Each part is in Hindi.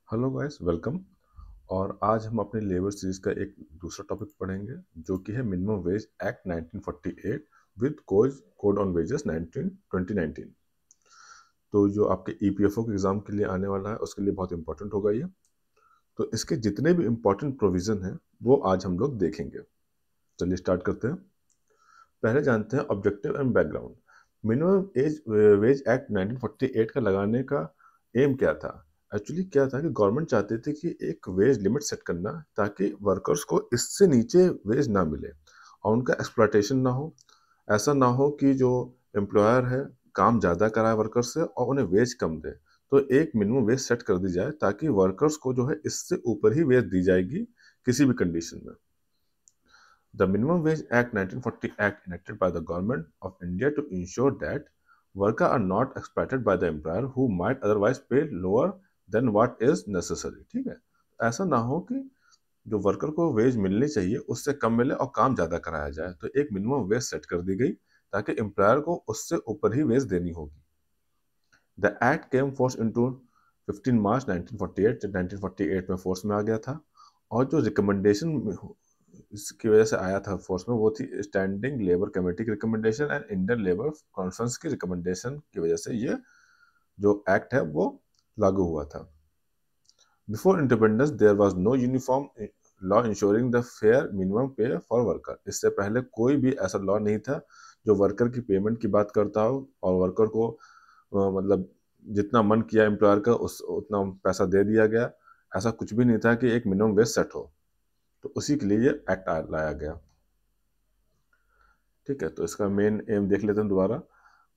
Hello guys, welcome. और आज हम अपने लेबर सीरीज का एक दूसरा टॉपिक पढ़ेंगे जो कि है minimum wage act 1948 with code on wages 2019। तो जो आपके ईपीएफओ के एग्जाम के लिए आने वाला है उसके लिए बहुत इंपॉर्टेंट होगा ये। तो इसके जितने भी इंपॉर्टेंट प्रोविजन हैं वो आज हम लोग देखेंगे। चलिए स्टार्ट करते हैं। पहले जानते हैं objective and background. Minimum age wage act 1948 का लगाने का एम क्या था? एक्चुअली क्या था कि गवर्नमेंट चाहते थे कि एक वेज लिमिट सेट करना ताकि वर्कर्स को इससे नीचे वेज ना मिले और उनका एक्सप्लॉयटेशन ना हो। ऐसा ना हो कि जो एम्प्लॉयर है काम ज़्यादा कराए वर्कर से और उन्हें वेज कम दे। तो एक मिनिमम वेज सेट कर दी जाए ताकि वर्कर्स को जो है इससे ऊपर ही वेज दी जाएगी किसी भी कंडीशन में। The Minimum Wage Act 1940 Act enacted by the Government of India to ensure that workers are not exploited by the employer who might otherwise pay lower than what is necessary। ठीक है, ऐसा ना हो कि जो वर्कर को वेज मिलनी चाहिए उससे कम मिले और काम ज़्यादा कराया जाए। तो एक मिनिमम वेज सेट कर दी गई ताकि एम्प्लॉयर को उससे ऊपर ही वेज देनी होगी। The act came force into 15 मार्च 1948। 1948 में फोर्स में आ गया था। और जो रिकमेंडेशन इसकी वजह से आया था फोर्स में वो थी स्टैंडिंग लेबर कमेटी की recommendation and Indian labour conference की रिकमेंडेशन की वजह से ये जो एक्ट है वो लागू हुआ था। Before independence there was no uniform law insuring the fair minimum pay for worker. इससे पहले कोई भी ऐसा लॉ नहीं था जो वर्कर की पेमेंट की बात करता हो और वर्कर को मतलब जितना मन किया एम्प्लॉयर का उस उतना पैसा दे दिया गया। ऐसा कुछ भी नहीं था कि एक मिनिमम वेज सेट हो। तो उसी के लिए ये एक्ट लाया गया। ठीक है, तो इसका मेन एम देख लेते हैं दोबारा।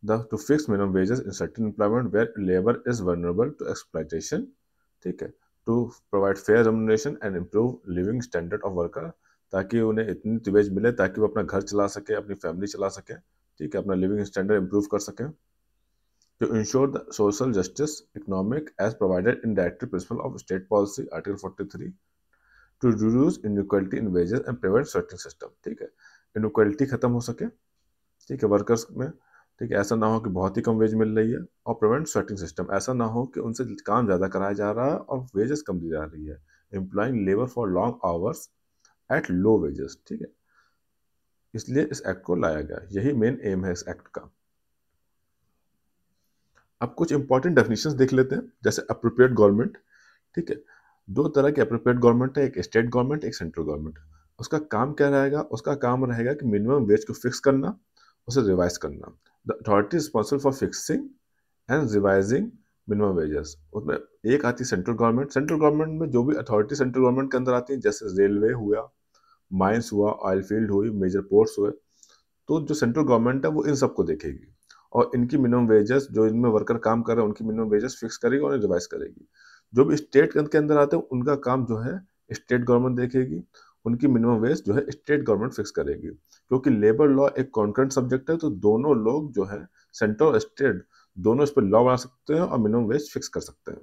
The to fix minimum wages in certain employment where labour is vulnerable to exploitation. ठीक है, to provide fair remuneration and improve living standard of worker, ताकि उन्हें इतनी तो वेज मिले ताकि वो अपना घर चला सके, अपनी फैमिली चला सके। ठीक है, अपना लिविंग स्टैंडर्ड इम्प्रूव कर सके। To ensure the social justice economic as provided in directive principle of state policy article 43 to reduce inequality in wages and prevent sweating system। ठीक है, इनक्वालिटी खत्म हो सके। ठीक है, वर्कर्स में। ठीक है, ऐसा ना हो कि बहुत ही कम वेज मिल रही है। और प्रिवेंट स्वेटिंग सिस्टम, ऐसा ना हो कि उनसे काम ज़्यादा कराया जा रहा है और वेजेस कम दी जा रही है। Employing labour for long hours at low wages. ठीक है, इसलिए इस एक्ट को लाया गया। यही मेन एम है इस एक्ट का। अब कुछ इंपॉर्टेंट डेफिनेशंस देख लेते हैं, जैसे अप्रोप्रिएट गवर्नमेंट। ठीक है, दो तरह की अप्रोप्रिएट गवर्नमेंट है, एक स्टेट गवर्नमेंट, एक सेंट्रल गवर्नमेंट। उसका काम क्या रहेगा? उसका काम रहेगा कि मिनिमम वेज को फिक्स करना, उसे रिवाइज करना। The authority responsible for fixing and revising minimum wages. उसमें एक आती है सेंट्रल गवर्नमेंट। सेंट्रल गवर्नमेंट में जो भी अथॉरिटी सेंट्रल गवर्नमेंट के अंदर आती है, जैसे रेलवे हुआ, माइंस हुआ, ऑयल फील्ड हुई, मेजर पोर्ट्स हुए, तो जो सेंट्रल गवर्नमेंट है वो इन सबको देखेगी और इनकी मिनिमम वेजेस, जो इनमें वर्कर काम कर रहे हैं उनकी मिनिमम वेजेस फिक्स करेगी और रिवाइज करेगी। जो भी स्टेट के अंदर आते हैं उनका काम जो है स्टेट गवर्नमेंट देखेगी, उनकी मिनिमम वेज जो है स्टेट गवर्नमेंट फिक्स करेगी। क्योंकि लेबर लॉ एक कॉन्करेंट सब्जेक्ट है, तो दोनों लोग जो है सेंट्रल और स्टेट दोनों इस पर लॉ बना सकते हैं और मिनिमम वेज फिक्स कर सकते हैं।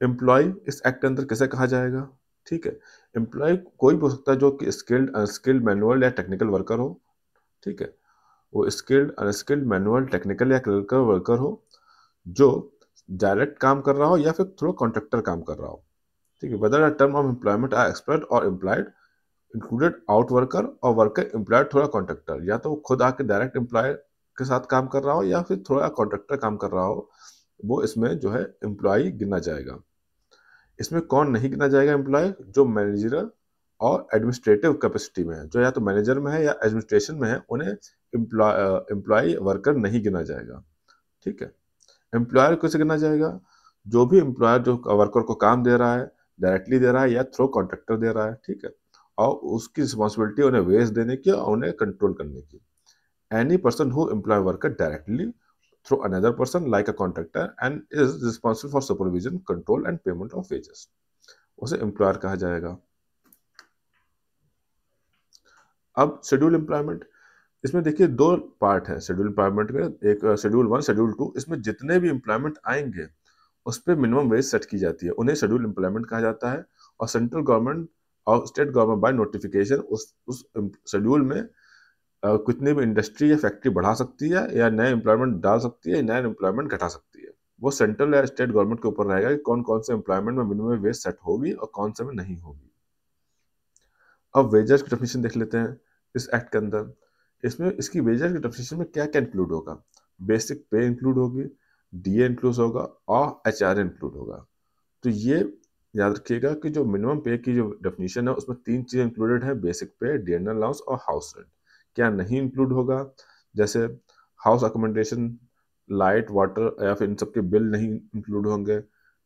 एम्प्लॉय इस एक्ट के अंदर कैसे कहा जाएगा? ठीक है, एम्प्लॉय कोई भी हो सकता है जो कि स्किल्ड, अनस्किल्ड, मैनुअल या टेक्निकल वर्कर हो। ठीक है, वो स्किल्ड, अनस्किल्ड, मैनुअल, टेक्निकल या क्लरिकल वर्कर हो जो डायरेक्ट काम कर रहा हो या फिर थ्रू कॉन्ट्रैक्टर काम कर रहा हो। ठीक है, whether a term of employment are expert और एम्प्लॉयड इंक्लूडेड आउट वर्कर और वर्कर एम्प्लॉयड थोड़ा कॉन्ट्रैक्टर, या तो वो खुद आके डायरेक्ट एम्प्लॉय के साथ काम कर रहा हो या फिर थोड़ा कॉन्ट्रैक्टर काम कर रहा हो, वो इसमें जो है एम्प्लॉय गिना जाएगा। इसमें कौन नहीं गिना जाएगा एम्प्लॉय? जो मैनेजर और एडमिनिस्ट्रेटिव कैपेसिटी में है, जो या तो मैनेजर में है या एडमिनिस्ट्रेशन में है, उन्हें एम्प्लॉय वर्कर नहीं गिना जाएगा। ठीक है, एम्प्लॉयर कैसे गिना जाएगा? जो भी एम्प्लॉयर जो वर्कर को काम दे रहा है, डायरेक्टली दे रहा है या थ्रू कॉन्ट्रैक्टर दे रहा है। ठीक है, और उसकी रिस्पॉन्सिबिलिटी उन्हें वेज देने की और उन्हें कंट्रोल करने की। Any person who employ worker directly through another person like a contractor and is responsible for supervision, control and payment of wages, उसे एम्प्लॉयर कहा जाएगा। अब शेड्यूल एम्प्लॉयमेंट, इसमें देखिए दो पार्ट है शेड्यूल एम्प्लॉयमेंट के, एक शेड्यूल 1, शेड्यूल 2। इसमें जितने भी एम्प्लॉयमेंट आएंगे उस पर मिनिमम वेज सेट की जाती है, उन्हें शेड्यूल एम्प्लॉयमेंट कहा जाता है। और सेंट्रल गवर्नमेंट और स्टेट गवर्नमेंट बाय नोटिफिकेशन उस शेड्यूल में कितनी भी इंडस्ट्री या फैक्ट्री बढ़ा सकती है या नए एम्प्लॉयमेंट डाल सकती है, नए एम्प्लॉयमेंट घटा सकती है, वो सेंट्रल या स्टेट गवर्नमेंट के ऊपर रहेगा कि कौन कौन से एम्प्लॉयमेंट में मिनिमम वेज सेट होगी और कौन से में नहीं होगी। अब वेजेस की डेफिनेशन देख लेते हैं इस एक्ट के अंदर। इसमें इसकी वेजेस की डेफिनेशन में क्या क्या इंक्लूड होगा। बेसिक पे इंक्लूड होगी, डीए इंक्लूड होगा और एचआर इंक्लूड होगा। तो ये याद रखिएगा कि जो मिनिमम पे की जो डेफिनेशन है उसमें 3 चीज़ें इंक्लूडेड है, बेसिक पे, डियरनल अलाउंस और हाउस रेंट। क्या नहीं इंक्लूड होगा, जैसे हाउस अकोमोडेशन, लाइट, वाटर या फिर इन सब के बिल नहीं इंक्लूड होंगे।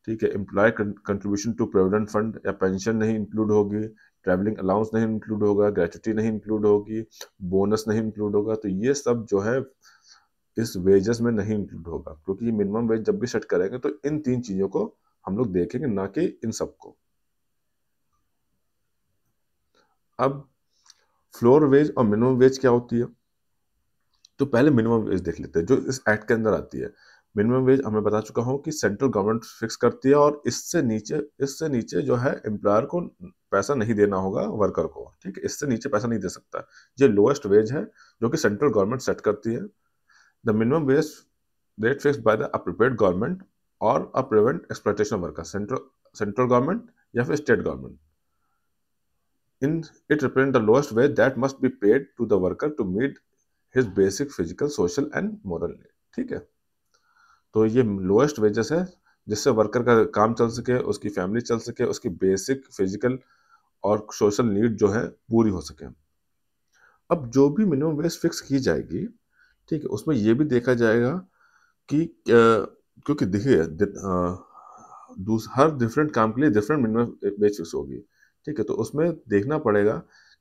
ठीक है, employ contribution to provident fund या पेंशन नहीं इंक्लूड होगी, ट्रैवलिंग अलाउंस नहीं इंक्लूड होगा, ग्रेचुटी नहीं इंक्लूड होगी, बोनस नहीं इंक्लूड होगा। तो ये सब जो है इस वेजेस में नहीं इंक्लूड होगा, क्योंकि ये मिनिमम वेज जब भी सेट करेंगे तो इन 3 चीजों को हम लोग देखेंगे, ना कि इन सबको। अब फ्लोर वेज और मिनिमम वेज क्या होती है, तो पहले मिनिमम वेज देख लेते हैं जो इस एक्ट के अंदर आती है। मिनिमम वेज हमें बता चुका हूं कि सेंट्रल गवर्नमेंट फिक्स करती है और इससे नीचे जो है एम्प्लॉयर को पैसा नहीं देना होगा वर्कर को। ठीक है, इससे नीचे पैसा नहीं दे सकता। ये लोएस्ट वेज है जो कि सेंट्रल गवर्नमेंट सेट करती है। The minimum wage rate fixed by the appropriate government और a prevent exploitation of worker, central government या फिर state government. In it represent the lowest wage that must be paid to the worker to meet his basic physical, social and moral need. ठीक है, तो ये लोएस्ट वेजेस है जिससे वर्कर का काम चल सके, उसकी फैमिली चल सके, उसकी बेसिक फिजिकल और सोशल नीड जो है पूरी हो सके। अब जो भी मिनिमम वेज फिक्स की जाएगी, ठीक है, उसमें ये भी देखा जाएगा कि क्योंकि देखिए हर डिफरेंट काम के लिए डिफरेंट मिनिमम वेज फिक्स होगी। ठीक है, तो उसमें देखना पड़ेगा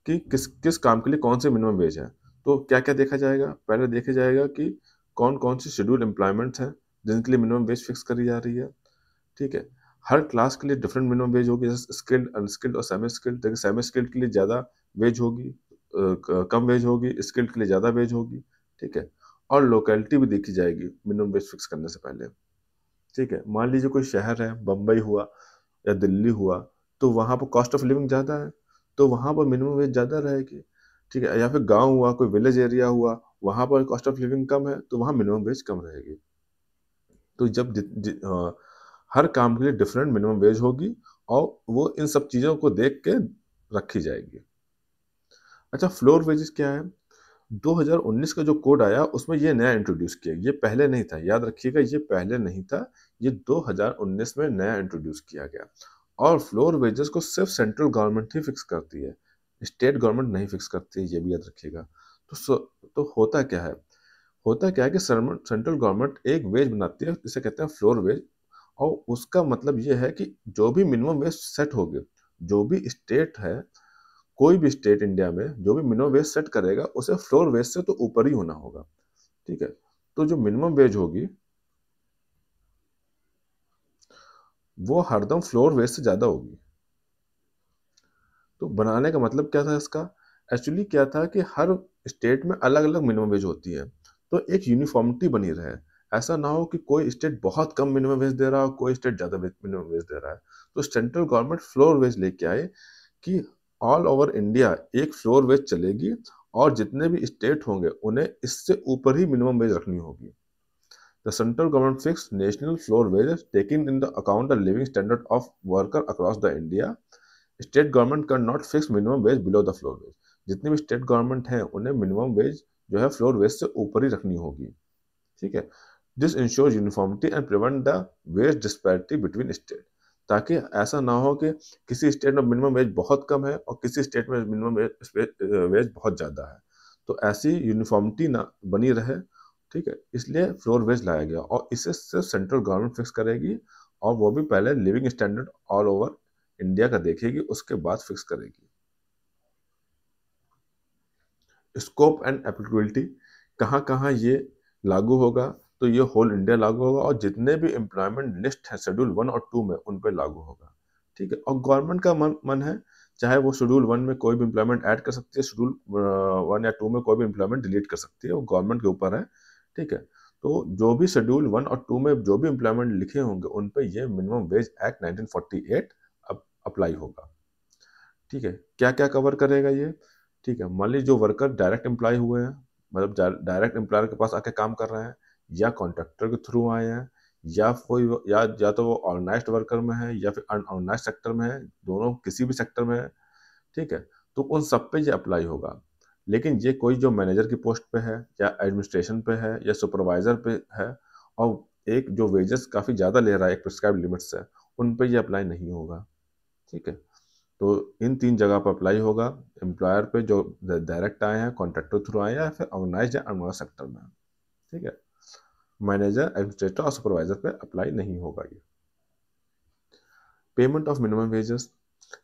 कि किस किस काम के लिए कौन से मिनिमम वेज है। तो क्या क्या देखा जाएगा, पहले देखा जाएगा कि कौन कौन सी शेड्यूल एम्प्लॉयमेंट्स हैं जिनके लिए मिनिमम वेज फिक्स करी जा रही है। ठीक है, हर क्लास के लिए डिफरेंट मिनिमम वेज होगी, जैसे स्किल्ड, अनस्किल्ड और सेमी स्किल्ड। देखिए, सेमी स्किल्ड के लिए ज़्यादा वेज होगी, कम वेज होगी, स्किल्ड के लिए ज़्यादा वेज होगी। ठीक है, और लोकेलिटी भी देखी जाएगी मिनिमम वेज फिक्स करने से पहले। ठीक है, मान लीजिए कोई शहर है, बम्बई हुआ या दिल्ली हुआ, तो वहाँ पर कॉस्ट ऑफ लिविंग ज़्यादा है, तो वहाँ पर मिनिमम वेज ज़्यादा रहेगी। ठीक है, या फिर गांव हुआ, कोई विलेज एरिया हुआ, वहाँ पर कॉस्ट ऑफ लिविंग कम है, तो वहाँ मिनिमम वेज कम रहेगी। तो जब हर काम के लिए डिफरेंट मिनिमम वेज होगी और वो इन सब चीज़ों को देख के रखी जाएगी। अच्छा, फ्लोर वेजेस क्या है। 2019 का जो कोड आया उसमें ये नया इंट्रोड्यूस किया, ये पहले नहीं था, याद रखिएगा, ये पहले नहीं था, ये 2019 में नया इंट्रोड्यूस किया गया। और फ्लोर वेजेस को सिर्फ सेंट्रल गवर्नमेंट ही फिक्स करती है, स्टेट गवर्नमेंट नहीं फिक्स करती है, ये भी याद रखिएगा। तो होता क्या है कि सेंट्रल गवर्नमेंट एक वेज बनाती है, इसे कहते हैं फ्लोर वेज। और उसका मतलब ये है कि जो भी मिनिमम वेज सेट होगी, जो भी स्टेट है, कोई भी स्टेट इंडिया में जो भी मिनिमम वेज सेट करेगा उसे फ्लोर वेज से तो ऊपर ही होना होगा। ठीक है, तो जो मिनिमम वेज होगी वो हरदम फ्लोर वेज से ज्यादा होगी। तो बनाने का मतलब क्या था इसका, एक्चुअली क्या था कि हर स्टेट में अलग अलग मिनिमम वेज होती है, तो एक यूनिफॉर्मिटी बनी रहे। ऐसा ना हो कि कोई स्टेट बहुत कम मिनिमम वेज दे रहा हो, कोई स्टेट ज्यादा मिनिमम वेज दे रहा है। तो सेंट्रल गवर्नमेंट फ्लोर वेज लेके आए कि ऑल ओवर इंडिया एक फ्लोर वेज चलेगी और जितने भी स्टेट होंगे उन्हें इससे ऊपर ही मिनिमम वेज रखनी होगी। The central government fixed national floor wages taking into account the living standard of worker across the India. State government cannot fix minimum wage below the floor wage. जितनी भी स्टेट गवर्नमेंट है उन्हें मिनिमम वेज जो है फ्लोर वेज से ऊपर ही रखनी होगी। ठीक है, this ensure uniformity and prevent the ways disparity between state, ताकि ऐसा ना हो कि किसी स्टेट में मिनिमम वेज बहुत कम है और किसी स्टेट में मिनिमम वेज बहुत ज़्यादा है। तो ऐसी यूनिफॉर्मिटी ना बनी रहे। ठीक है, इसलिए फ्लोर वेज लाया गया और इसे सिर्फ सेंट्रल गवर्नमेंट फिक्स करेगी, और वो भी पहले living standard all over India का देखेगी, उसके बाद फिक्स करेगी। स्कोप एंड एप्लीकेबिलिटी, कहाँ कहाँ ये लागू होगा, तो ये होल इंडिया लागू होगा और जितने भी एम्प्लॉयमेंट लिस्ट है शेड्यूल 1 और 2 में उन पे लागू होगा। ठीक है, और गवर्नमेंट का मन है, चाहे वो शेड्यूल 1 में कोई भी एम्प्लॉयमेंट ऐड कर सकती है, शेड्यूल 1 या 2 में कोई भी एम्प्लॉयमेंट डिलीट कर सकती है, वो गवर्नमेंट के ऊपर है। ठीक है, तो जो भी शेड्यूल 1 और 2 में जो भी एम्प्लॉयमेंट लिखे होंगे उन पे ये मिनिमम वेज एक्ट 1948 अप्लाई होगा। ठीक है, क्या क्या कवर करेगा ये। ठीक है, मान लीजिए जो वर्कर डायरेक्ट एम्प्लॉय हुए हैं, मतलब डायरेक्ट एम्प्लॉयर के पास आके काम कर रहे हैं, या कॉन्ट्रैक्टर के थ्रू आए हैं, या कोई या तो वो ऑर्गेनाइज्ड वर्कर में है या फिर अनऑर्गेनाइज्ड सेक्टर में है, दोनों किसी भी सेक्टर में है, ठीक है, तो उन सब पे ये अप्लाई होगा। लेकिन ये कोई जो मैनेजर की पोस्ट पे है या एडमिनिस्ट्रेशन पे है या सुपरवाइजर पे है और एक जो वेजेस काफ़ी ज़्यादा ले रहा है एक प्रिस्क्राइब लिमिट से, उन पे ये अप्लाई नहीं होगा, ठीक है। तो इन 3 जगह पर अप्लाई होगा, एम्प्लॉयर पे जो डायरेक्ट आए हैं, कॉन्ट्रैक्टर थ्रू आए हैं या फिर ऑर्गेनाइज्ड या अनऑर्गेनाइज्ड सेक्टर में, ठीक है। मैनेजर, एडमिनिस्ट्रेटर और सुपरवाइजर पे अप्लाई नहीं होगा ये। Payment of minimum wages,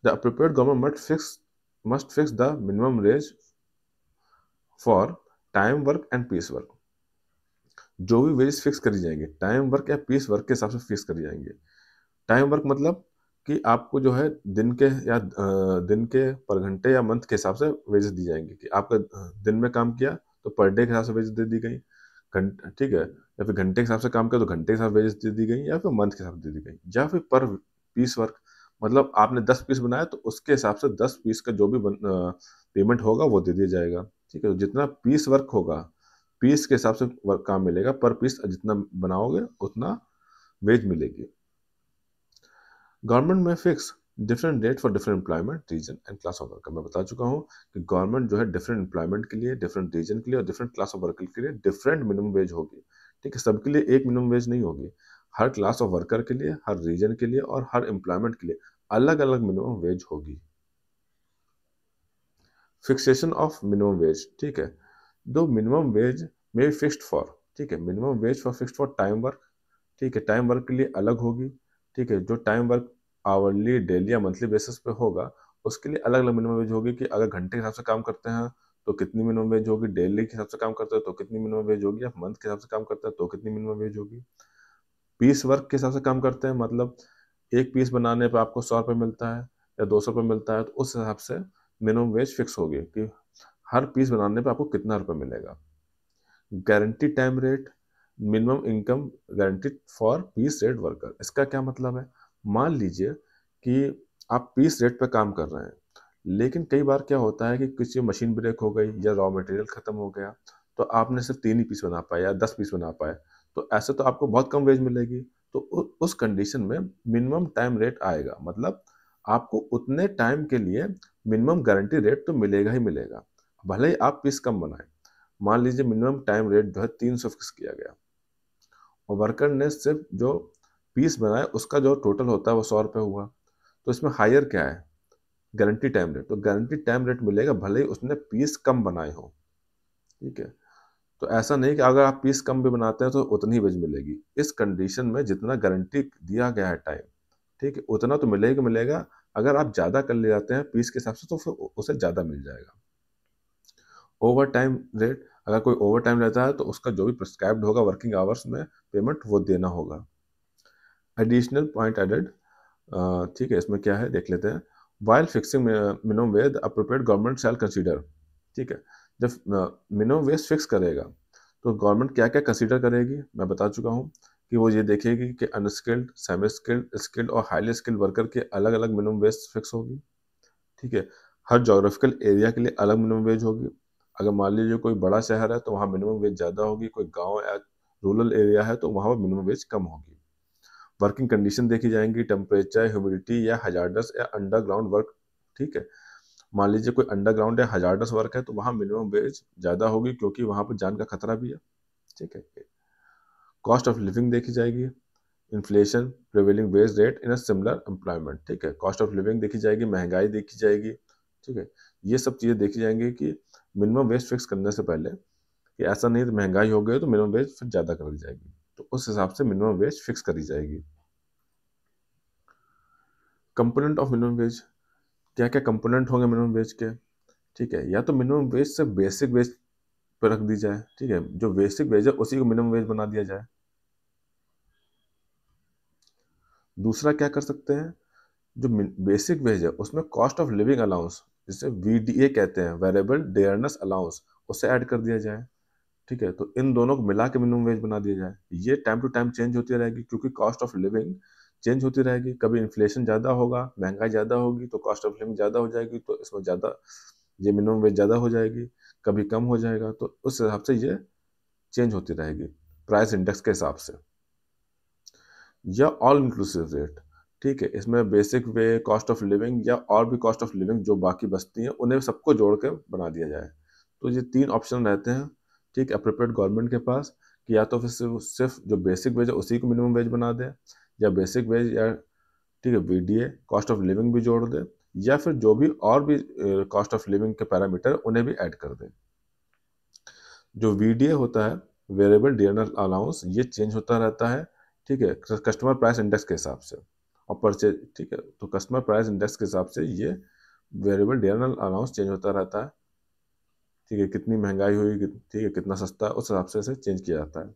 the appropriate government must fix the minimum wage for time work and piece work. जो भी वेजेस फिक्स करी जाएंगे टाइम वर्क या पीस वर्क के हिसाब से फिक्स करी जाएंगे। टाइम वर्क मतलब कि आपको जो है दिन के पर घंटे या मंथ के हिसाब से वेजेस दी जाएंगी कि आपका दिन में काम किया तो पर डे के हिसाब से वेजेस दे दी गई, ठीक है, या फिर घंटे के हिसाब से काम किया तो घंटे के हिसाब से वेजेस दे दी गई या फिर मंथ के हिसाब से दे दी गई, या फिर पर पीस वर्क मतलब आपने 10 पीस बनाया तो उसके हिसाब से 10 पीस का जो भी पेमेंट होगा वो दे दिया जाएगा, ठीक है। तो जितना पीस वर्क होगा पीस के हिसाब से वर्क काम मिलेगा, पर पीस जितना बनाओगे उतना वेज मिलेगी। गवर्नमेंट में fix different rate for different employment reason and class of worker. मैं बता चुका हूँ कि गवर्नमेंट जो है डिफरेंट एम्प्लॉयमेंट के लिए, डिफरेंट रीजन के लिए और डिफरेंट क्लास ऑफ वर्कर के लिए डिफरेंट मिनिमम वेज होगी, ठीक है। सबके लिए एक मिनिमम वेज नहीं होगी, हर क्लास ऑफ वर्कर के लिए, हर रीजन के लिए और हर एम्प्लॉयमेंट के लिए अलग अलग मिनिमम वेज होगी। फिक्सेशन ऑफ मिनिमम वेज, ठीक है। दो मिनिमम वेज में फिक्स्ड फॉर, ठीक है, minimum wage for fixed for time work, ठीक है, टाइम वर्क के लिए अलग होगी, ठीक है। जो टाइम वर्क आवरली, डेली या मंथली बेसिस पे होगा उसके लिए अलग अलग मिनिमम वेज होगी कि अगर घंटे के हिसाब से काम करते हैं तो कितनी मिनिमम वेज होगी, डेली के हिसाब से काम करते हैं तो कितनी मिनिमम वेज होगी, या मंथ के हिसाब से काम करते हैं तो कितनी मिनिमम वेज होगी। पीस वर्क के हिसाब से काम करते हैं मतलब एक पीस बनाने पर आपको 100 रुपये मिलता है या 200 रुपये मिलता है, तो उस हिसाब से मिनिमम वेज फिक्स होगी कि हर पीस बनाने पर आपको कितना रुपये मिलेगा। Guarantee time rate, minimum income guaranteed for piece rate worker. इसका क्या मतलब है, मान लीजिए कि आप पीस रेट पे काम कर रहे हैं, लेकिन कई बार क्या होता है कि किसी मशीन ब्रेक हो गई या रॉ मटेरियल खत्म हो गया तो आपने सिर्फ 3 ही पीस बना पाए या 10 पीस बना पाए, तो ऐसे तो आपको बहुत कम वेज मिलेगी। तो उस कंडीशन में मिनिमम टाइम रेट आएगा, मतलब आपको उतने टाइम के लिए मिनिमम गारंटी रेट तो मिलेगा ही मिलेगा, भले ही आप पीस कम बनाए। मान लीजिए मिनिमम टाइम रेट जो है 300 फिक्स किया गया और वर्कर ने सिर्फ जो पीस बनाए उसका जो टोटल होता है वो 100 रुपये हुआ, तो इसमें हायर क्या है, गारंटी टाइम रेट। तो गारंटी टाइम रेट मिलेगा भले ही उसने पीस कम बनाए हो, ठीक है। तो ऐसा नहीं कि अगर आप पीस कम भी बनाते हैं तो उतनी वेज मिलेगी, इस कंडीशन में जितना गारंटी दिया गया है टाइम, ठीक है, उतना तो मिलेगा मिलेगा। अगर आप ज़्यादा कर ले जाते हैं पीस के हिसाब से तो फिर उसे ज़्यादा मिल जाएगा। ओवर टाइम रेट, अगर कोई ओवर टाइम रहता है तो उसका जो भी प्रिस्क्राइब्ड होगा वर्किंग आवर्स में पेमेंट वो देना होगा। एडिशनल पॉइंट एडेड, ठीक है, इसमें क्या है देख लेते हैं। While fixing minimum wage appropriate government शैल कंसीडर, ठीक है, जब मिनिमम वेज फिक्स करेगा तो गवर्नमेंट क्या क्या कंसीडर करेगी, मैं बता चुका हूँ कि वो ये देखेगी कि अनस्किल्ड, सेमी स्किल्ड, स्किल्ड और हाईली स्किल्ड वर्कर के अलग अलग मिनिमम वेज फिक्स होगी, ठीक है। हर जोग्राफिकल एरिया के लिए अलग मिनिमम वेज होगी। अगर मान लीजिए कोई बड़ा शहर है तो वहाँ मिनिमम वेज ज़्यादा होगी, कोई गांव या रूरल एरिया है तो वहाँ पर मिनिमम वेज कम होगी। वर्किंग कंडीशन देखी जाएंगी, टेम्परेचर, ह्यूमिडिटी या हजार्डस या अंडरग्राउंड वर्क, ठीक है। मान लीजिए कोई अंडरग्राउंड या हजार्डस वर्क है तो वहाँ मिनिमम वेज ज़्यादा होगी क्योंकि वहाँ पर जान का खतरा भी है, ठीक है। कॉस्ट ऑफ लिविंग देखी जाएगी, inflation, prevailing wage rate in a similar employment, ठीक है। कॉस्ट ऑफ लिविंग देखी जाएगी, महंगाई देखी जाएगी, ठीक है। ये सब चीज़ें देखी जाएंगी कि मिनिमम वेज फिक्स करने से पहले कि ऐसा नहीं तो महंगाई हो गई तो मिनिमम वेज फिर ज़्यादा कर दी जाएगी, तो उस हिसाब से मिनिमम वेज फिक्स करी जाएगी। कंपोनेंट ऑफ मिनिमम वेज, क्या क्या कंपोनेंट होंगे मिनिमम वेज के, ठीक है। या तो मिनिमम वेज से बेसिक वेज पर रख दी जाए, ठीक है, जो बेसिक वेज है उसी को मिनिमम वेज बना दिया जाए। दूसरा क्या कर सकते हैं, जो बेसिक वेज है उसमें कॉस्ट ऑफ लिविंग अलाउंस, जिसे वीडीए कहते हैं, वेरिएबल डेयरनेस अलाउंस, उसे ऐड कर दिया जाए, ठीक है। तो इन दोनों को मिला के मिनिमम वेज बना दिया जाए। ये टाइम टू टाइम चेंज होती रहेगी क्योंकि कॉस्ट ऑफ लिविंग चेंज होती रहेगी, कभी इन्फ्लेशन ज़्यादा होगा, महंगाई ज़्यादा होगी तो कॉस्ट ऑफ लिविंग ज़्यादा हो जाएगी, तो इसमें ज़्यादा ये मिनिमम वेज ज़्यादा हो जाएगी, कभी कम हो जाएगा, तो उस हिसाब से ये चेंज होती रहेगी प्राइस इंडेक्स के हिसाब से। या ऑल इंक्लूसिव रेट, ठीक है। इसमें basic way, cost of living या और भी कॉस्ट ऑफ लिविंग जो बाकी बचती हैं उन्हें सबको जोड़ के बना दिया जाए। तो ये 3 ऑप्शन रहते हैं, ठीक है, अप्रोप्रिएट गवर्नमेंट के पास, कि या तो फिर सिर्फ जो बेसिक वेज है उसी को मिनिमम वेज बना दें, या बेसिक वेज या ठीक है वीडीए कॉस्ट ऑफ लिविंग भी जोड़ दें, या फिर जो भी और भी कॉस्ट ऑफ लिविंग के पैरामीटर उन्हें भी ऐड कर दें। जो वीडीए होता है, वेरिएबल डियरनल अलाउंस, ये चेंज होता रहता है, ठीक है, कस्टमर प्राइस इंडेक्स के हिसाब से और परचेज, ठीक है। तो कस्टमर प्राइस इंडेक्स के हिसाब से ये वेरिएबल डियरनल अलाउंस चेंज होता रहता है, ठीक है। कितनी महंगाई हुई, ठीक है, कितना सस्ता है, उस हिसाब से इसे चेंज किया जाता है।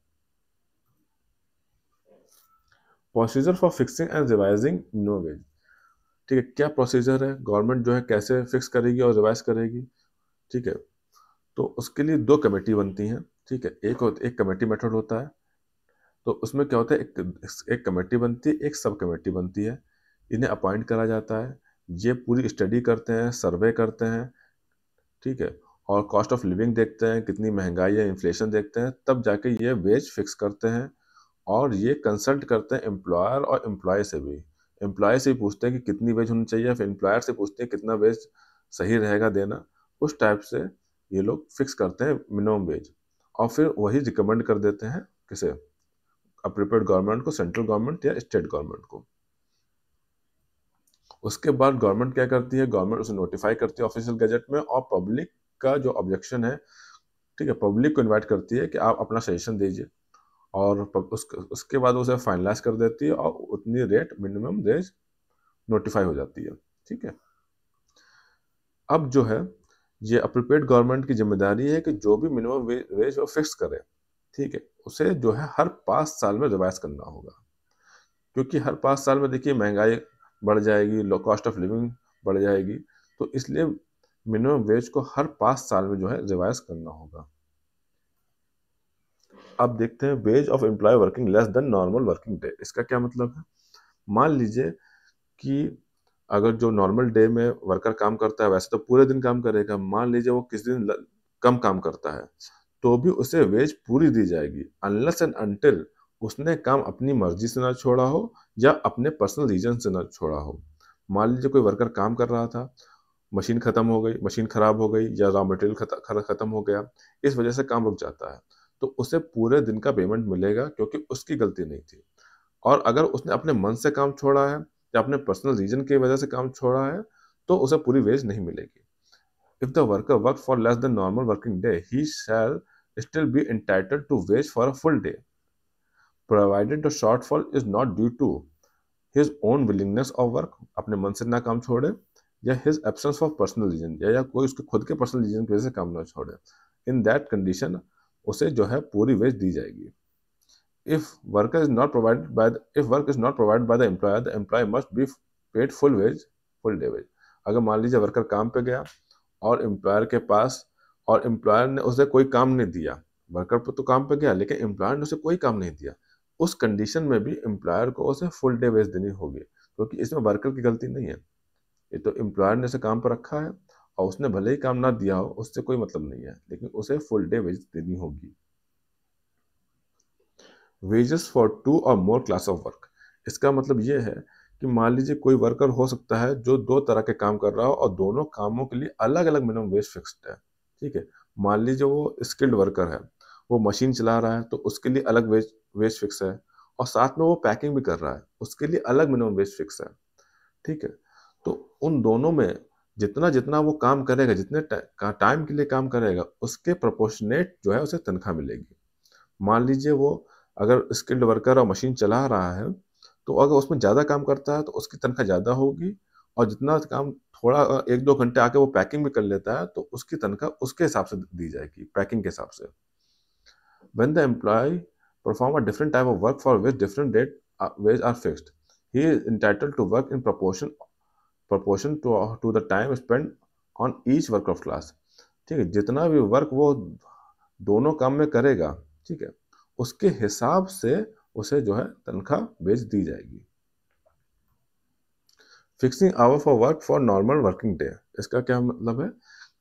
Procedure for fixing and revising minimum wage, ठीक है, क्या प्रोसीजर है, गवर्नमेंट जो है कैसे फिक्स करेगी और रिवाइज करेगी, ठीक है। तो उसके लिए 2 कमेटी बनती हैं, ठीक है। एक कमेटी मेथड होता है, तो उसमें क्या होता है, एक कमेटी बनती है, एक सब कमेटी बनती है। इन्हें अपॉइंट करा जाता है, ये पूरी स्टडी करते हैं, सर्वे करते हैं, ठीक है, और कॉस्ट ऑफ लिविंग देखते हैं, कितनी महंगाई है, इन्फ्लेशन देखते हैं, तब जाके ये वेज फिक्स करते हैं। और ये कंसल्ट करते हैं एम्प्लॉयर और एम्प्लॉय से भी। एम्प्लॉय से भी पूछते हैं कि कितनी वेज होनी चाहिए, फिर एम्प्लॉयर से पूछते हैं कितना वेज सही रहेगा देना। उस टाइप से ये लोग फिक्स करते हैं मिनिमम वेज, और फिर वही रिकमेंड कर देते हैं किसे, अप्रोप्रिएट गवर्नमेंट को, सेंट्रल गवर्नमेंट या स्टेट गवर्नमेंट को। उसके बाद गवर्नमेंट क्या करती है, गवर्नमेंट उसे नोटिफाई करती है ऑफिशियल गैजेट में, और पब्लिक का जो ऑब्जेक्शन है, ठीक है, पब्लिक को इन्वाइट करती है कि आप अपना सजेशन दीजिए, और उसके बाद उसे फाइनलाइज कर देती है, और उतनी रेट मिनिमम वेज नोटिफाई हो जाती है, ठीक है। अब जो है, ये अप्रोप्रिएट गवर्नमेंट की जिम्मेदारी है कि जो भी मिनिमम वेज वो फिक्स करे, ठीक है, उसे जो है हर 5 साल में रिवाइज करना होगा, क्योंकि हर 5 साल में देखिए महंगाई बढ़ जाएगी, लो कॉस्ट ऑफ लिविंग बढ़ जाएगी, तो इसलिए मिनिमम वेज को हर 5 साल में जो है रिवाइज करना होगा। अब देखते हैं wage of employ working less than normal working day, इसका क्या मतलब है। मान लीजिए कि अगर जो नॉर्मल डे में वर्कर काम करता है, वैसे तो पूरे दिन काम करेगा, मान लीजिए वो किसी दिन कम काम करता है, तो भी उसे वेज पूरी दी जाएगी, अनलेस एंड अनटिल उसने काम अपनी मर्जी से ना छोड़ा हो या अपने पर्सनल रीजन से ना छोड़ा हो। मान लीजिए कोई वर्कर काम कर रहा था, मशीन खत्म हो गई, मशीन खराब हो गई, या रॉ मटेरियल खत्म हो गया, इस वजह से काम रुक जाता है, तो उसे पूरे दिन का पेमेंट मिलेगा, क्योंकि उसकी गलती नहीं थी। और अगर उसने अपने मन से काम छोड़ा है या अपने पर्सनल रीजन की वजह से काम छोड़ा है, तो उसे पूरी वेज नहीं मिलेगी। If the worker work for less than normal working day, he shall still be entitled to wage for a full day, provided the shortfall is not due to his own willingness of work, अपने मन से ना काम छोड़े, या his absence of personal reason, या कोई उसके खुद के पर्सनल रीजन की वजह से काम ना छोड़े। इन दैट कंडीशन उसे जो है पूरी वेज दी जाएगी। If worker is not provided by if work is not provided by the employee must be paid full wage, full day wage। अगर मान लीजिए वर्कर काम पे गया और एम्प्लॉयर के पास, और एम्प्लॉयर ने उसे कोई काम नहीं दिया, वर्कर तो काम पे गया लेकिन एम्प्लॉयर ने उसे कोई काम नहीं दिया, उस कंडीशन में भी एम्प्लॉयर को उसे फुल डे वेज देनी होगी, क्योंकि इसमें वर्कर की गलती नहीं है। ये तो एम्प्लॉयर ने उसे काम पर रखा है, और उसने भले ही काम ना दिया हो, उससे कोई मतलब नहीं है, लेकिन उसे फुल डे वेज देनी होगी। वेजेस फॉर 2 और मोर क्लास ऑफ वर्क, इसका मतलब ये है कि मान लीजिए कोई वर्कर हो सकता है जो 2 तरह के काम कर रहा हो, और दोनों कामों के लिए अलग अलग मिनिमम वेज फिक्स्ड है, ठीक है। मान लीजिए वो स्किल्ड वर्कर है, वो मशीन चला रहा है, तो उसके लिए अलग वेज वेज फिक्स है, और साथ में वो पैकिंग भी कर रहा है, उसके लिए अलग मिनिमम वेज फिक्स है, ठीक है। तो उन दोनों में जितना जितना वो काम करेगा, जितने टाइम के लिए काम करेगा, उसके प्रोपोर्शनेट जो है उसे तनख्वाह मिलेगी। मान लीजिए वो अगर स्किल्ड वर्कर और मशीन चला रहा है, तो अगर उसमें ज़्यादा काम करता है तो उसकी तनख्वाह ज़्यादा होगी, और जितना काम थोड़ा 1-2 घंटे आके वो पैकिंग भी कर लेता है, तो उसकी तनख्वाह उसके हिसाब से दी जाएगी, पैकिंग के हिसाब से। When the employee perform a different type of work for which different rate wage are fixed, he is entitled to work in proportion to the time spent on each work of class। ठीक है, जितना भी वर्क वो दोनों काम में करेगा, ठीक है, उसके हिसाब से उसे जो है तनख्वाह वेज दी जाएगी। Fixing hour for work for normal working day, इसका क्या मतलब है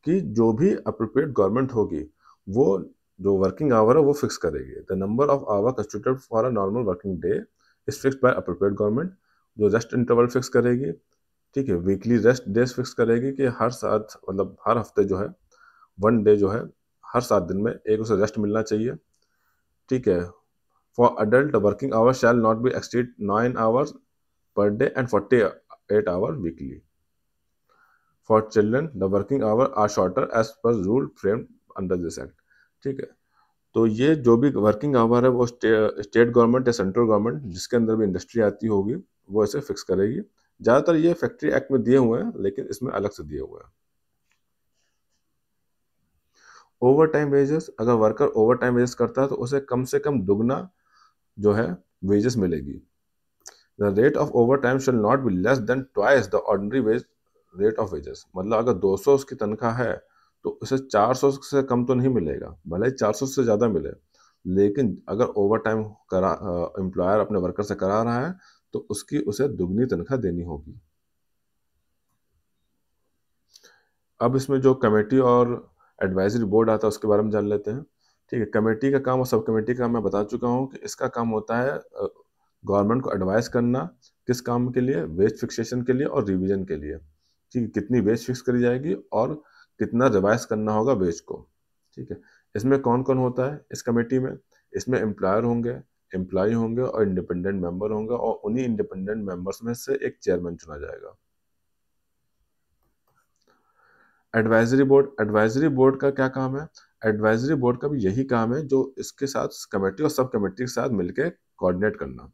कि जो भी अप्रोप्रिएट गवर्नमेंट होगी, वो जो वर्किंग आवर है वो फिक्स करेगी। The number of hour constituted for a normal working day is fixed by appropriate government, जो रेस्ट इंटरवल फिक्स करेगी, ठीक है, वीकली रेस्ट डेज फिक्स करेगी कि हर सात मतलब हर हफ्ते जो है 1 डे जो है हर 7 दिन में एक उसे रेस्ट मिलना चाहिए, ठीक है। For adult working hours shall not be exceed 9 hours per day and 48 hours weekly. For children, the working hours are shorter as per rule framed under this act. ठीक है, तो ये जो भी वर्किंग आवर है वो स्टेट गवर्नमेंट या सेंट्रल गवर्नमेंट जिसके अंदर भी इंडस्ट्री आती होगी वो इसे फिक्स करेगी। ज़्यादातर ये फैक्ट्री एक्ट में दिए हुए हैं, लेकिन इसमें अलग से दिए हुए हैं। ओवर टाइम वेजेस, अगर वर्कर ओवर टाइम वेजेस करता है तो उसे कम से कम दुगना जो है वेजेस मिलेगी। The rate of over time shall not be less than twice the ordinary wage rate of wages, मतलब अगर 200 उसकी तनख्वाह है तो उसे 400 से कम तो नहीं मिलेगा, भले ही 400 से ज़्यादा मिले, लेकिन अगर ओवर टाइम करा एम्प्लॉयर अपने वर्कर से करा रहा है तो उसकी उसे दुगनी तनख्वाह देनी होगी। अब इसमें जो कमेटी और एडवाइजरी बोर्ड आता है उसके बारे में जान लेते हैं। ठीक है, कमेटी का काम और सब कमेटी का मैं बता चुका हूँ कि इसका काम होता है गवर्नमेंट को एडवाइस करना, किस काम के लिए, वेज फिक्सेशन के लिए और रिवीजन के लिए। ठीक है, कितनी वेज फिक्स करी जाएगी और कितना रिवाइज करना होगा वेज को। ठीक है, इसमें कौन कौन होता है इस कमेटी में? इसमें एम्प्लॉयर होंगे, एम्प्लॉय होंगे और इंडिपेंडेंट मेंबर होंगे, और उन्हीं इंडिपेंडेंट मेंबर्स में से एक चेयरमैन चुना जाएगा। एडवाइजरी बोर्ड का क्या काम है? एडवाइजरी बोर्ड का भी यही काम है जो इसके साथ कमेटी और सब कमेटी के साथ मिलकर कोऑर्डिनेट करना।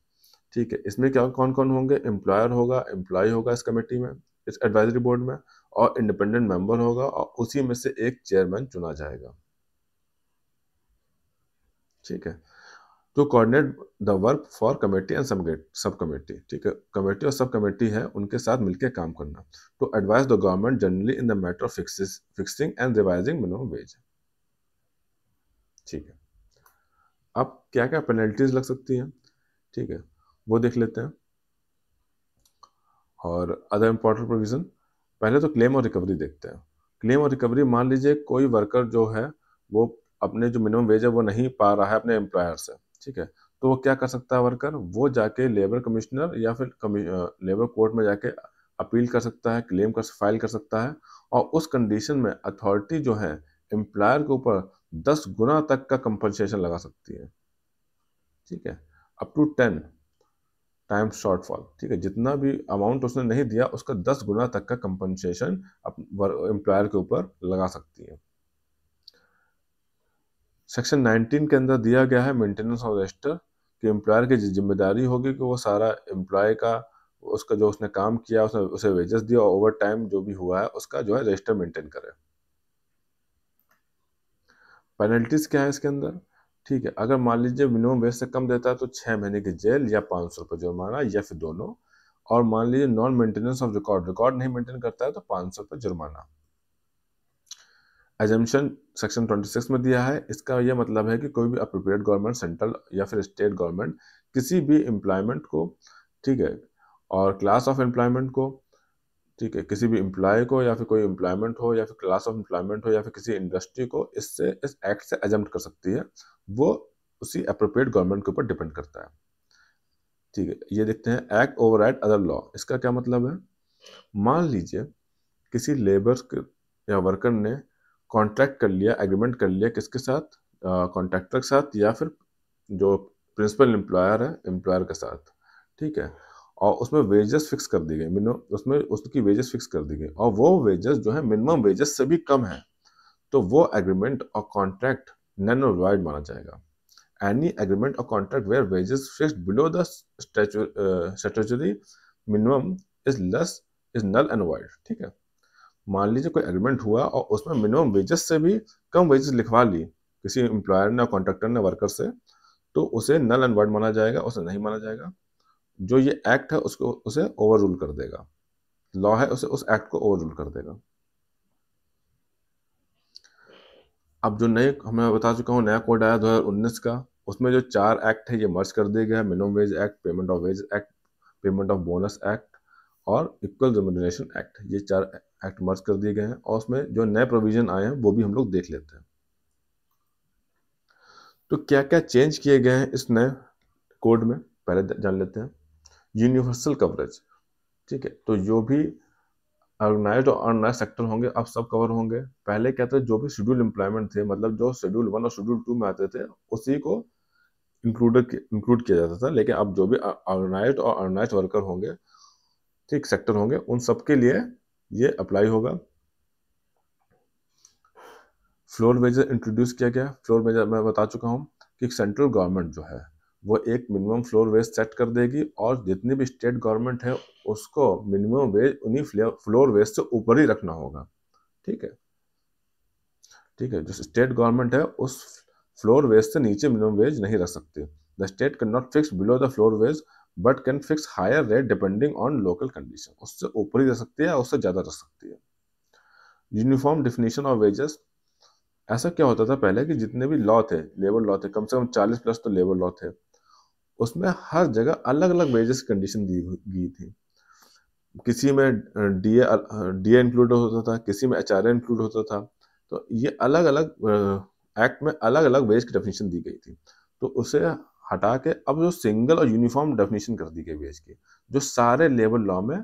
ठीक है, इसमें क्या कौन कौन होंगे? एम्प्लॉयर होगा, एम्प्लॉय होगा इस कमेटी में, इस एडवाइजरी बोर्ड में, और इंडिपेंडेंट मेंबर होगा, और उसी में से एक चेयरमैन चुना जाएगा। ठीक है, तो coordinate the work for committee and sub committee. ठीक है, कमेटी और सब कमेटी है उनके साथ मिलकर काम करना। तो advice the government generally in the matter of fixing and revising minimum wage. ठीक है, अब क्या क्या पेनल्टीज लग सकती हैं, ठीक है, वो देख लेते हैं। और अदर इम्पोर्टेंट प्रोविजन, पहले तो क्लेम और रिकवरी देखते हैं। क्लेम और रिकवरी, मान लीजिए कोई वर्कर जो है वो अपने जो मिनिमम वेज है वो नहीं पा रहा है अपने एम्प्लॉयर से, ठीक है, तो वो क्या कर सकता है वर्कर? वो जाके लेबर कमिश्नर या फिर लेबर कोर्ट में जाके अपील कर सकता है, क्लेम कर फाइल कर सकता है, और उस कंडीशन में अथॉरिटी जो है एम्प्लॉयर के ऊपर 10 गुना तक का कंपनसेशन लगा सकती है। ठीक है, अप टू 10 टाइम्स शॉर्टफॉल। ठीक है, जितना भी अमाउंट उसने नहीं दिया उसका 10 गुना तक का कंपनसेशन एम्प्लॉयर के ऊपर लगा सकती है। सेक्शन 19 के अंदर दिया गया है मेंटेनेंस ऑफ रजिस्टर, कि एम्प्लॉयर की जिम्मेदारी होगी कि वो सारा एम्प्लॉय का उसका जो उसने काम किया उसने उसे वेजेस दिया और ओवर टाइम जो भी हुआ है उसका जो है रजिस्टर मेंटेन करे। पेनल्टीज क्या है इसके अंदर? ठीक है, अगर मान लीजिए मिनिमम वेज से कम देता है तो 6 महीने की जेल या 500 रुपये जुर्माना, या फिर दोनों। और मान लीजिए नॉन मेंटेनेंस ऑफ रिकॉर्ड नहीं मेंटेन करता है तो 500 रुपये जुर्माना। एजम्पशन सेक्शन 26 में दिया है। इसका यह मतलब है कि कोई भी अप्रोप्रिएट गवर्नमेंट, सेंट्रल या फिर स्टेट गवर्नमेंट किसी भी एम्प्लॉयमेंट को, ठीक है, और क्लास ऑफ एम्प्लॉयमेंट को, ठीक है, किसी भी एम्प्लॉय को या फिर कोई एम्प्लॉयमेंट हो या फिर क्लास ऑफ एम्प्लॉयमेंट हो या फिर किसी इंडस्ट्री को इससे इस एक्ट से एजम्प्ट कर सकती है। वो उसी अप्रोप्रिएट गवर्नमेंट के ऊपर डिपेंड करता है। ठीक है, ये देखते हैं एक्ट ओवरराइड अदर लॉ। इसका क्या मतलब है? मान लीजिए किसी लेबर या वर्कर ने कॉन्ट्रैक्ट कर लिया, एग्रीमेंट कर लिया, किसके साथ? कॉन्ट्रैक्टर के साथ या फिर जो प्रिंसिपल एम्प्लॉयर है एम्प्लॉयर के साथ। ठीक है, और उसमें वेजेस फिक्स कर दी गई, मिनिमम उसमें उसकी वेजेस फिक्स कर दी गई, और वो वेजेस जो है मिनिमम वेजेस से भी कम है, तो वो एग्रीमेंट और कॉन्ट्रैक्ट नन वाइड माना जाएगा। एनी एग्रीमेंट और contract where wages fixed below the statutory minimum is less is null and void. ठीक है, मान लीजिए कोई एग्रीमेंट हुआ और उसमें मिनिमम वेजेस से भी कम वेजेस लिखवा ली किसी एम्प्लॉयर ने, कॉन्ट्रैक्टर ने वर्कर से, तो उसे नल एंड वाइड माना जाएगा, उसे नहीं माना जाएगा। जो ये एक्ट है उसको उसे ओवर रूल कर देगा, लॉ है उसे उस एक्ट को ओवर रूल कर देगा। अब जो नए, हमें बता चुका हूँ नया कोड आया 2019 का, उसमें जो 4 एक्ट है ये मर्ज कर दिए गए हैं, minimum wage act, payment of wage act, payment of bonus act और इक्वल रिम्यूनरेशन एक्ट। ये 4 एक्ट मर्ज कर दिए गए हैं, और उसमें जो नए प्रोविजन आए हैं वो भी हम लोग देख लेते हैं। तो क्या क्या चेंज किए गए हैं इस नए कोड में? पहले जान लेते हैं। यूनिवर्सल कवरेज, ठीक है, तो जो भी ऑर्गेनाइज्ड और अनऑर्गेनाइज्ड सेक्टर होंगे अब सब कवर होंगे। पहले क्या था, जो भी शेड्यूल एम्प्लॉयमेंट थे, मतलब जो शेड्यूल 1 और शेड्यूल 2 में आते थे, उसी को इंक्लूड किया जाता था। लेकिन अब जो भी ऑर्गेनाइज्ड और अनऑर्गेनाइज्ड वर्कर होंगे, ठीक, सेक्टर होंगे, उन सबके लिए ये अप्लाई होगा। फ्लोर वेजेस इंट्रोड्यूस किया गया। फ्लोर वेजेस मैं बता चुका हूँ कि सेंट्रल गवर्नमेंट जो है वो एक मिनिमम फ्लोर वेज सेट कर देगी, और जितनी भी स्टेट गवर्नमेंट है उसको मिनिमम वेज उन्हीं फ्लोर वेज से ऊपर ही रखना होगा। ठीक है, ठीक है, जो स्टेट गवर्नमेंट है उस फ्लोर वेज से नीचे मिनिमम वेज नहीं रख सकती। The state can not fix below the floor wage but can fix higher rate depending on local condition. उससे ऊपर ही रख सकती है या उससे ज्यादा रख सकती है। Uniform definition of wages. ऐसा क्या होता था पहले कि जितने भी लॉ थे, लेबर लॉ थे, कम से कम 40 प्लस तो लेबर लॉ थे, उसमें हर जगह अलग अलग वेजेस कंडीशन दी गई थी। किसी में डीए इंक्लूड होता था, किसी में एचआरए इंक्लूड होता था। तो ये अलग अलग एक्ट में अलग अलग वेज की डेफिनेशन दी गई थी। तो उसे हटा के अब जो सिंगल और यूनिफॉर्म डेफिनेशन कर दी गई वेज की, जो सारे लेबर लॉ में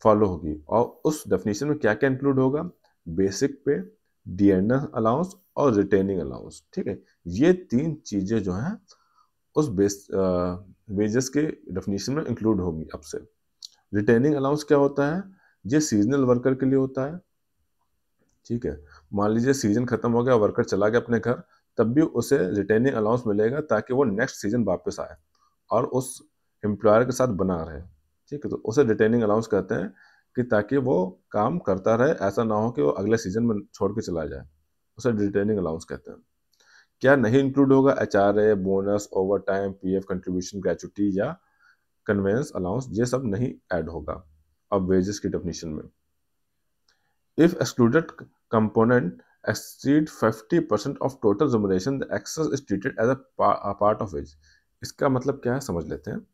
फॉलो होगी। और उस डेफिनेशन में क्या क्या इंक्लूड होगा? बेसिक पे, डिएंडर अलाउंस और रिटेनिंग अलाउंस। ठीक है, ये 3 चीजें जो हैं उस वेजेस के डेफिनेशन में इंक्लूड होगी अब से। रिटेनिंग अलाउंस क्या होता है? ये सीजनल वर्कर के लिए होता है। ठीक है, मान लीजिए सीजन खत्म हो गया, वर्कर चला गया अपने घर, तब भी उसे रिटेनिंग अलाउंस मिलेगा ताकि वो नेक्स्ट सीजन वापस आए और उस एम्प्लॉयर के साथ बना रहे। ठीक है, तो उसे रिटेनिंग अलाउंस कहते हैं कि ताकि वो काम करता रहे, ऐसा ना हो कि वो अगले सीजन में छोड़ के चला जाए। उसे रिटेनिंग अलाउंस कहते हैं। क्या नहीं इंक्लूड होगा? HRA, bonus, over time, PF contribution, gratuity या कन्वेंस अलाउंस, ये सब नहीं ऐड होगा अब वेजेस की डेफिनेशन में। If excluded component exceed 50% of total remuneration, the excess is treated as a part of wage। इसका मतलब क्या है समझ लेते हैं।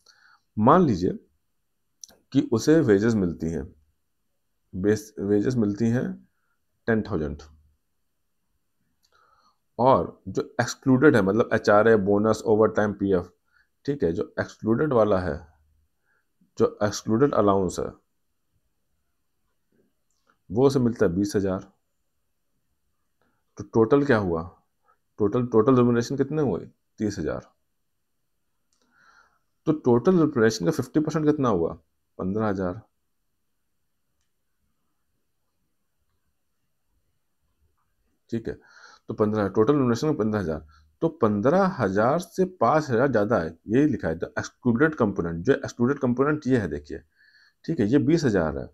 मान लीजिए कि उसे वेजेस मिलती हैं, वेजेस मिलती हैं 10,000, और जो एक्सक्लूडेड है, मतलब HRA, bonus, over time, PF, ठीक है, जो एक्सक्लूडेड वाला है, जो एक्सक्लूडेड अलाउंस है, वो उसे मिलता है 20,000। तो टोटल क्या हुआ? टोटल रिम्यूनरेशन कितने हुए? 30,000। तो टोटल रिम्यूनरेशन का 50% कितना हुआ? 15,000। ठीक है, तो 15 टोटल रिम्यूनरेशन 15,000। तो 15,000 से 5,000 ज्यादा है, यही लिखा है द एक्सक्लूडेड कंपोनेंट। जो एक्सक्लूडेड कंपोनेंट ये है, देखिए, ठीक है, ये 20,000 है,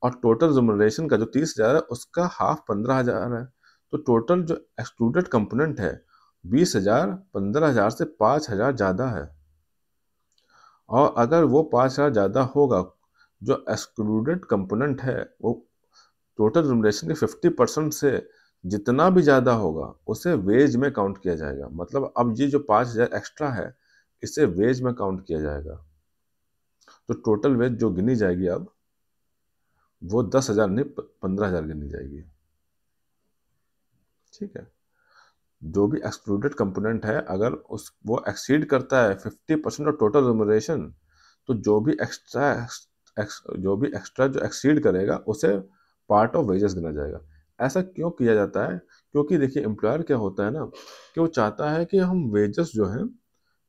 और टोटल रिम्यूनरेशन का जो 30,000 है उसका हाफ 15,000 है। तो टोटल जो एक्सक्लूडेड कंपोनेंट है 20,000 15,000 से 5,000 ज्यादा है। और अगर वो 5,000 ज्यादा होगा, जो एक्सक्लूडेड कंपोनेंट है वो टोटल रिम्यूनरेशन के 50% से जितना भी ज्यादा होगा उसे वेज में काउंट किया जाएगा। मतलब अब ये जो 5,000 एक्स्ट्रा है इसे वेज में काउंट किया जाएगा। तो टोटल वेज जो गिनी जाएगी अब, वो 10,000 नहीं 15,000 गिनी जाएगी। ठीक है, जो भी एक्सक्लूडेड कंपोनेंट है अगर उस वो एक्सीड करता है 50% ऑफ टोटल रिम्यूनरेशन, तो जो भी एक्स्ट्रा जो एक्सीड करेगा उसे पार्ट ऑफ वेजेस गिना जाएगा। ऐसा क्यों किया जाता है? क्योंकि देखिए, एम्प्लॉयर क्या होता है ना कि वो चाहता है कि हम वेजेस जो हैं,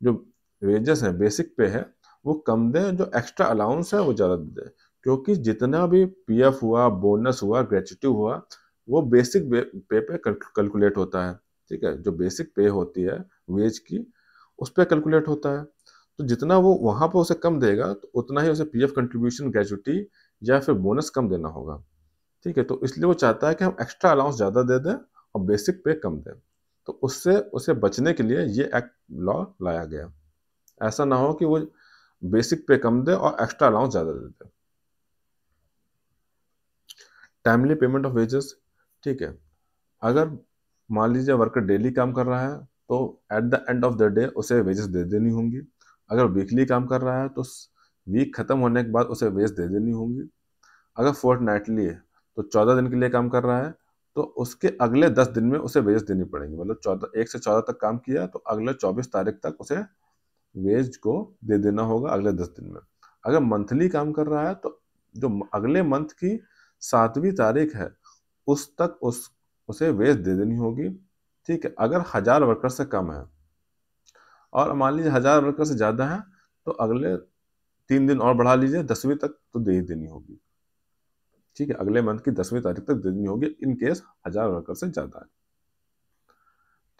जो वेजेस हैं, बेसिक पे है, वो कम दें, जो एक्स्ट्रा अलाउंस है वो ज़्यादा दें। क्योंकि जितना भी पीएफ हुआ, बोनस हुआ, ग्रेच्युटी हुआ, वो बेसिक पे पे कैलकुलेट होता है। ठीक है, जो बेसिक पे होती है वेज की, उस पर कैलकुलेट होता है। तो जितना वो वहां पर उसे कम देगा तो उतना ही उसे पीएफ कंट्रीब्यूशन, ग्रेच्युटी या फिर बोनस कम देना होगा। ठीक है, तो इसलिए वो चाहता है कि हम एक्स्ट्रा अलाउंस ज़्यादा दे दें और बेसिक पे कम दें। तो उससे उसे बचने के लिए ये एक्ट लॉ लाया गया। ऐसा ना हो कि वो बेसिक पे कम दे और एक्स्ट्रा अलाउंस ज़्यादा दे दे। Timely payment of wages. ठीक है, अगर मान लीजिए वर्कर डेली काम कर रहा है तो at the end of the day उसे वेजेस दे देनी होंगी। अगर वीकली काम कर रहा है तो वीक खत्म होने के बाद उसे वेज दे देनी होंगी। अगर फोर्टनाइटली है तो 14 दिन के लिए काम कर रहा है तो उसके अगले 10 दिन में उसे वेजेस देनी पड़ेंगी। मतलब 1 से 14 तक काम किया तो अगले 24 तारीख तक उसे वेज को दे देना होगा अगले 10 दिन में। अगर मंथली काम कर रहा है तो जो अगले मंथ की 7वीं तारीख है उस तक उसे वेज दे देनी होगी। ठीक है, अगर 1000 वर्कर से कम है और मान लीजिए 1000 वर्कर से ज्यादा है तो अगले 3 दिन और बढ़ा लीजिए, 10वीं तक तो दे ही देनी होगी। ठीक है, अगले मंथ की 10वीं तारीख तक दे देनी होगी इन केस 1000 वर्कर से ज्यादा है।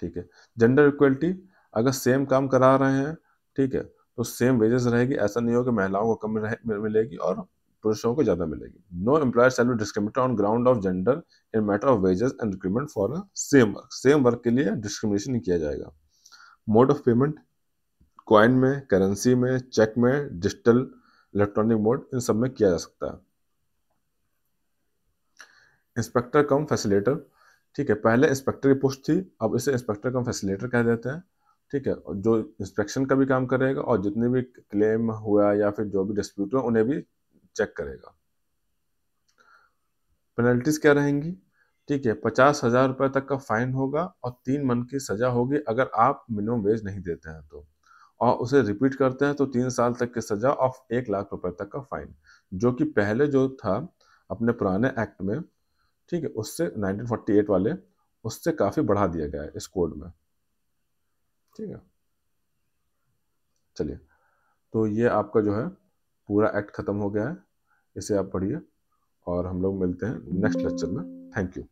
ठीक है, जेंडर इक्वलिटी, अगर सेम काम करा रहे हैं, ठीक है, तो सेम वेजेस रहेगी। ऐसा नहीं हो कि महिलाओं को कम मिलेगी और पुरुषों को ज्यादा मिलेगी। No employer shall be discriminated on ground of gender in matter of wages and increment for same work. Same work के लिए डिस्क्रिमिनेशन नहीं किया जाएगा। मोड ऑफ पेमेंट, कॉइन में, करेंसी में, चेक में, डिजिटल, इलेक्ट्रॉनिक मोड, इन सब में किया जा सकता है। इंस्पेक्टर कम फैसिलेटर, ठीक है, पहले इंस्पेक्टर की पोस्ट थी, अब इसे इंस्पेक्टर कम फैसिलेटर कह देते हैं। ठीक है, और जो इंस्पेक्शन का भी काम करेगा और जितने भी क्लेम हुआ या फिर जो भी डिस्प्यूट हुआ उन्हें भी चेक करेगा। पेनल्टीज क्या रहेंगी? ठीक है, 50,000 रुपए तक का फाइन होगा और 3 मंथ की सजा होगी अगर आप मिनिमम वेज नहीं देते हैं तो, और उसे रिपीट करते हैं तो 3 साल तक की सजा और 1 लाख रुपए तक का फाइन, जो कि पहले जो था अपने पुराने एक्ट में, ठीक है, उससे 1948 वाले, उससे काफी बढ़ा दिया गया है इस कोड में। ठीक है, चलिए, तो ये आपका जो है पूरा एक्ट खत्म हो गया है, इसे आप पढ़िए और हम लोग मिलते हैं नेक्स्ट लेक्चर में। Thank you.